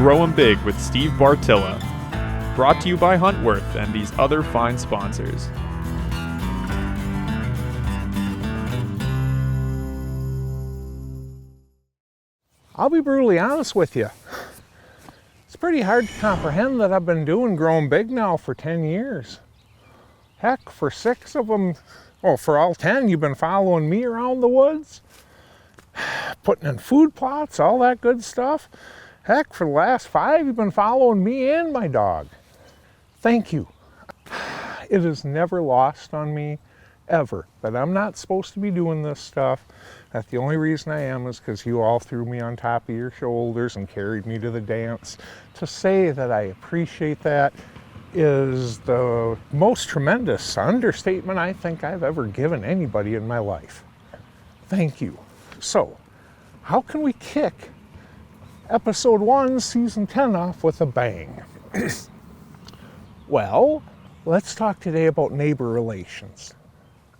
Growing Big with Steve Bartilla. Brought to you by Huntworth and these other fine sponsors. I'll be brutally honest with you. It's pretty hard to comprehend that I've been doing Growing Big now for 10 years. Heck, for 6 of them, well, for all 10, you've been following me around the woods, putting in food plots, all that good stuff. Heck, for the last 5, you've been following me and my dog. Thank you. It is never lost on me, ever, that I'm not supposed to be doing this stuff. That the only reason I am is because you all threw me on top of your shoulders and carried me to the dance. To say that I appreciate that is the most tremendous understatement I think I've ever given anybody in my life. Thank you. So, how can we kick episode 1, season 10 off with a bang? Well, let's talk today about neighbor relations.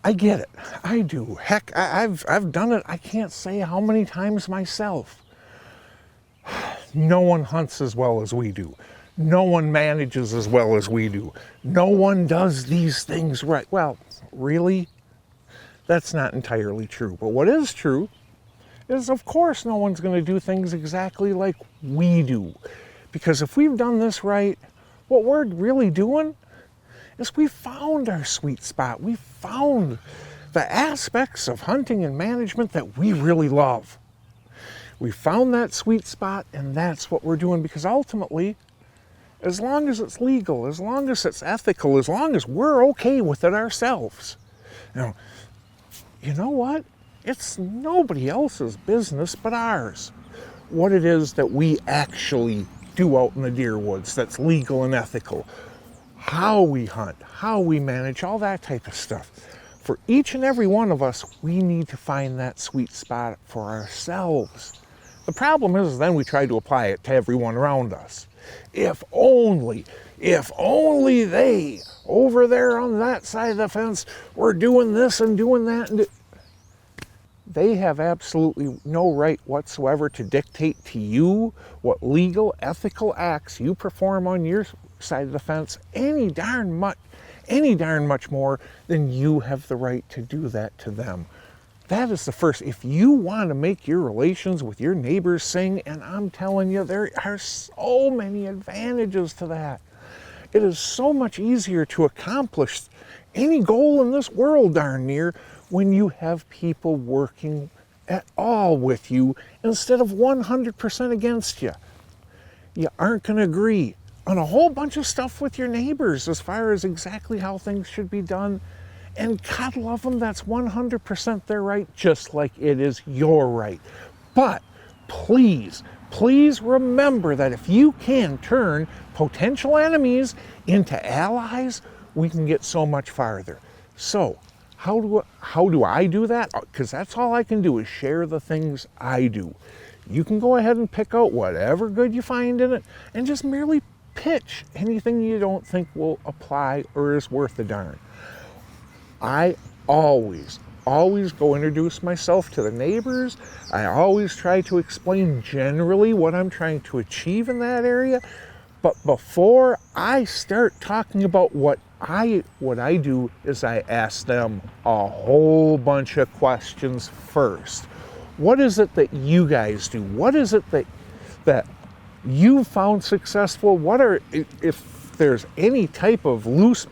I get it. I do. Heck, I've done it I can't say how many times myself. No one hunts as well as we do. No one manages as well as we do. No one does these things right. Well, really? That's not entirely true. But what is true is, of course, no one's going to do things exactly like we do. Because if we've done this right, what we're really doing is we found our sweet spot. We found the aspects of hunting and management that we really love. We found that sweet spot, and that's what we're doing, because ultimately, as long as it's legal, as long as it's ethical, as long as we're okay with it ourselves, you know what? It's nobody else's business but ours. What it is that we actually do out in the deer woods that's legal and ethical. How we hunt, how we manage, all that type of stuff. For each and every one of us, we need to find that sweet spot for ourselves. The problem is then we try to apply it to everyone around us. If only they over there on that side of the fence were doing this and doing that. They have absolutely no right whatsoever to dictate to you what legal, ethical acts you perform on your side of the fence any darn much more than you have the right to do that to them. That is the first. If you want to make your relations with your neighbors sing, and I'm telling you, there are so many advantages to that. It is so much easier to accomplish any goal in this world, darn near, when you have people working at all with you instead of 100% against you. You aren't going to agree on a whole bunch of stuff with your neighbors as far as exactly how things should be done. And God love them, that's 100% their right, just like it is your right. But please remember that if you can turn potential enemies into allies, we can get so much farther. So, how do I do that? Because that's all I can do is share the things I do. You can go ahead and pick out whatever good you find in it and just merely pitch anything you don't think will apply or is worth a darn. I always go introduce myself to the neighbors. I always try to explain generally what I'm trying to achieve in that area. But before I start talking about what I do is I ask them a whole bunch of questions first. What is it that you guys do? What is it that you found successful? What are, if there's any type of loose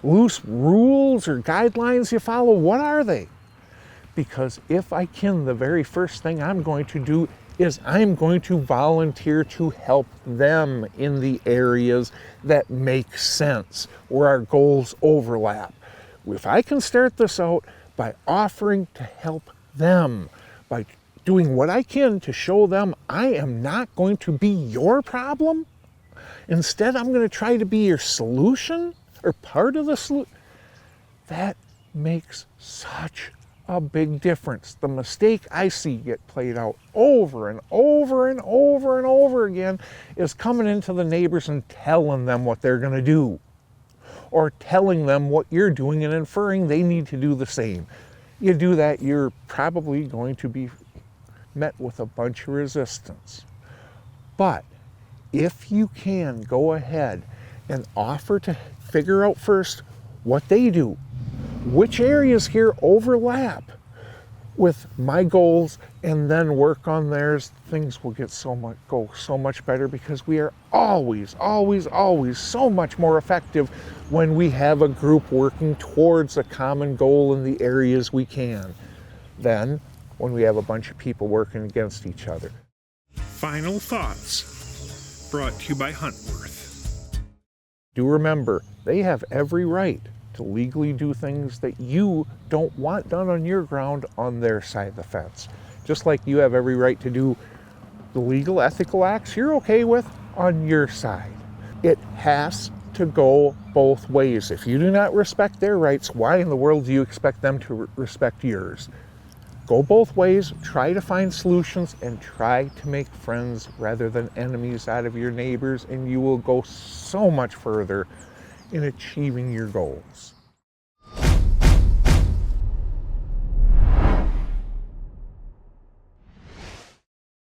rules or guidelines you follow, what are they? Because if I can, the very first thing I'm going to do is I'm going to volunteer to help them in the areas that make sense, where our goals overlap. If I can start this out by offering to help them, by doing what I can to show them I am not going to be your problem, instead I'm going to try to be your solution, or part of the solution, that makes such a big difference. The mistake I see get played out over and over and over and over again is coming into the neighbors and telling them what they're going to do, or telling them what you're doing and inferring they need to do the same. You do that, you're probably going to be met with a bunch of resistance. But if you can, go ahead and offer to figure out first what they do. Which areas here overlap with my goals, and then work on theirs. Things will go so much better, because we are always so much more effective when we have a group working towards a common goal in the areas we can than when we have a bunch of people working against each other. Final thoughts brought to you by Huntworth. Do remember, they have every right to legally do things that you don't want done on your ground on their side of the fence. Just like you have every right to do the legal, ethical acts you're okay with on your side. It has to go both ways. If you do not respect their rights, why in the world do you expect them to respect yours? Go both ways, try to find solutions, and try to make friends rather than enemies out of your neighbors, and you will go so much further in achieving your goals.